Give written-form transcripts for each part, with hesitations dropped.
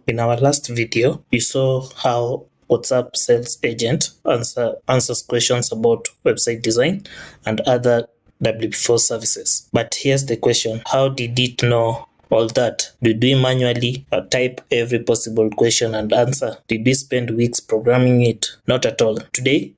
In our last video, you saw how WhatsApp sales agent answers questions about website design and other WPfoss services. But here's the question: how did it know all that? Did we manually type every possible question and answer? Did we spend weeks programming it? Not at all. Today,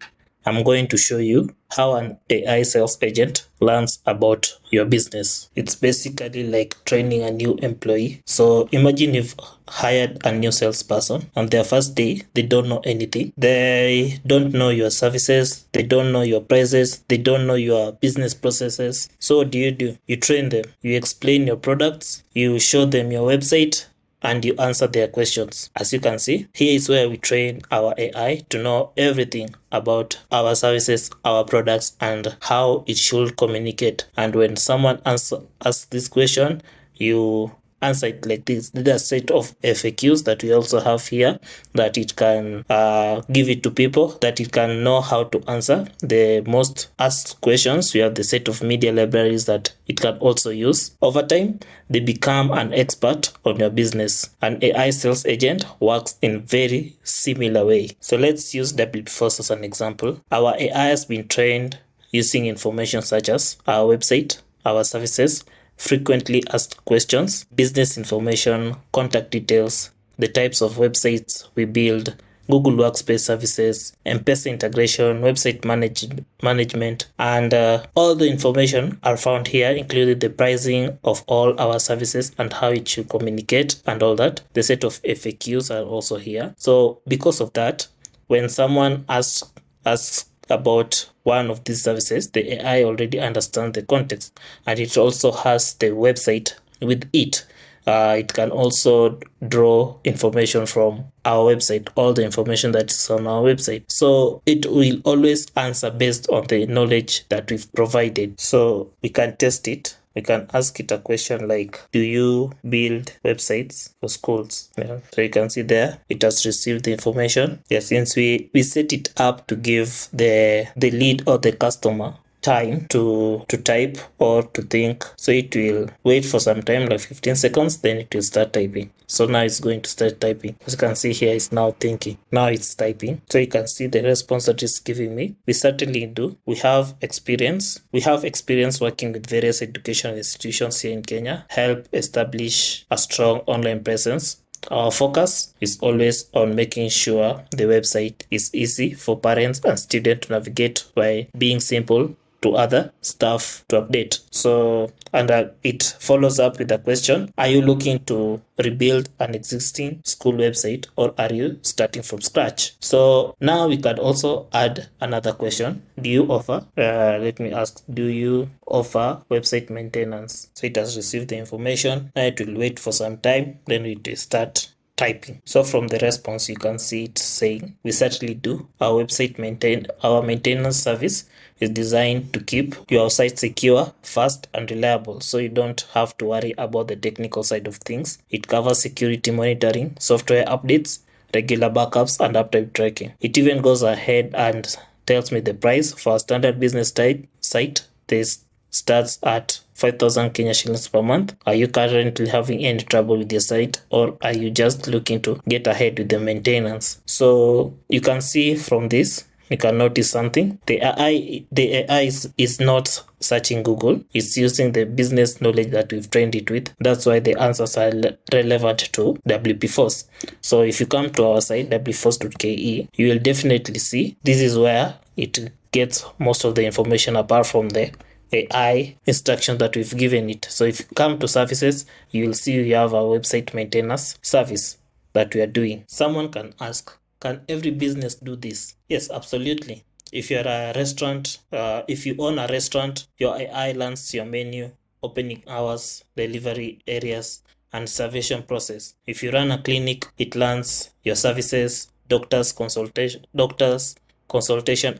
I'm going to show you how an AI sales agent learns about your business. It's basically like training a new employee. So imagine you've hired a new salesperson. On their first day, they don't know anything. They don't know your services. They don't know your prices. They don't know your business processes. So what do? You train them. You explain your products. You show them your website, and you answer their questions. As you can see, here is where we train our AI to know everything about our services, our products, and how it should communicate. And when someone asks this question, you answer it like this. There are a set of FAQs that we also have here that it can give it to people, that it can know how to answer the most asked questions. We have the set of media libraries that it can also use. Over time, they become an expert on your business. An AI sales agent works in very similar way. So let's use WPfoss as an example. Our AI has been trained using information such as our website, our services, frequently asked questions, business information, contact details, the types of websites we build, Google Workspace services, M-Pesa integration, website management, and all the information are found here, including the pricing of all our services and how it should communicate and all that. The set of FAQs are also here. So because of that, when someone asks about one of these services, the AI already understands the context, and it also has the website with it. It can also draw information from our website, all the information that is on our website. So it will always answer based on the knowledge that we've provided. So we can test it. We can ask it a question like, do you build websites for schools? Yeah. So you can see there, it has received the information. Yeah, since we set it up to give the lead or the customer time to type or to think, so it will wait for some time, like 15 seconds, then it will start typing. So now it's going to start typing. As you can see here, it's now thinking. Now it's typing. So you can see the response that it's giving me. We certainly do. We have experience. We have experience working with various educational institutions here in Kenya, help establish a strong online presence. Our focus is always on making sure the website is easy for parents and students to navigate by being simple to other stuff to update. So, and it follows up with a question: are you looking to rebuild an existing school website, or are you starting from scratch? So now we can also add another question: do you offer, let me ask, do you offer website maintenance? So it has received the information. Now it will wait for some time, then it will start typing. So from the response, you can see it saying, we certainly do. Our maintenance service is designed to keep your site secure, fast, and reliable, so you don't have to worry about the technical side of things. It covers security monitoring, software updates, regular backups, and uptime tracking. It even goes ahead and tells me the price for a standard business type site. This starts at 5,000 Kenya shillings per month. Are you currently having any trouble with your site, or are you just looking to get ahead with the maintenance? So you can see from this, you can notice something. The AI is not searching Google. It's using the business knowledge that we've trained it with. That's why the answers are relevant to WPfoss. So if you come to our site, wpfoss.ke, you will definitely see this is where it gets most of the information apart from the AI instruction that we've given it. So if you come to services, you will see we have our website maintenance service that we are doing. Someone can ask, can every business do this? Yes, absolutely. If you're a restaurant, if you own a restaurant, your AI learns your menu, opening hours, delivery areas, and reservation process. If you run a clinic, it learns your services, doctors, consultation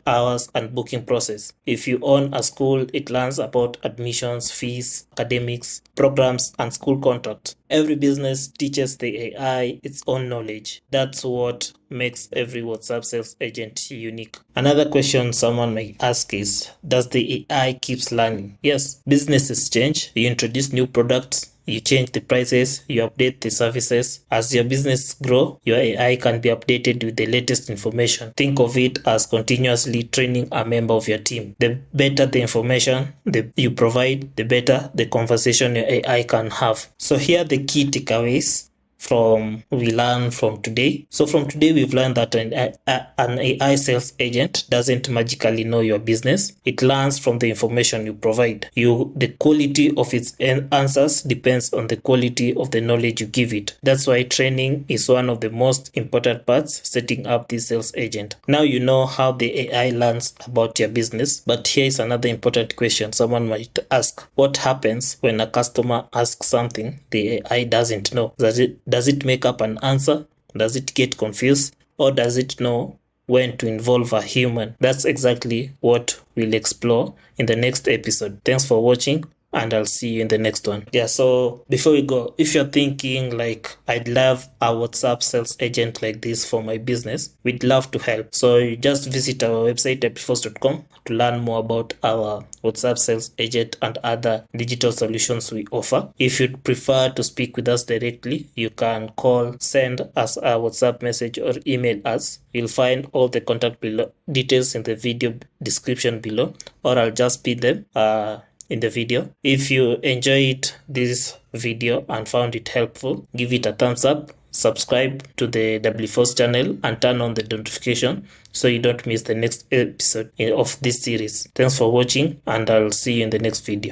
hours, and booking process. If you own a school, it learns about admissions, fees, academics, programs, and school contract. Every business teaches the AI its own knowledge. That's what makes every WhatsApp sales agent unique. Another question someone may ask is, does the AI keeps learning? Yes, businesses change. You introduce new products, you change the prices, you update the services. As your business grow, your AI can be updated with the latest information. Think of it as continuously training a member of your team. The better the information you provide, the better the conversation your AI can have. So here are the key takeaways we learn from today. So from today, we've learned that an AI sales agent doesn't magically know your business. It learns from the information you provide. The quality of its answers depends on the quality of the knowledge you give it. That's why training is one of the most important parts setting up this sales agent. Now you know how the AI learns about your business, but here is another important question someone might ask. What happens when a customer asks something the AI doesn't know? Does it make up an answer? Does it get confused? Or does it know when to involve a human? That's exactly what we'll explore in the next episode. Thanks for watching, and I'll see you in the next one. Yeah, so before we go, if you're thinking like, I'd love a WhatsApp sales agent like this for my business, we'd love to help. So you just visit our website WPfoss.com to learn more about our WhatsApp sales agent and other digital solutions we offer. If you'd prefer to speak with us directly, you can call, send us a WhatsApp message, or email us. You'll find all the contact details in the video description below, or I'll just pin them in the video. If you enjoyed this video and found it helpful, give it a thumbs up, subscribe to the WPfoss channel, and turn on the notification so you don't miss the next episode of this series. Thanks for watching, and I'll see you in the next video.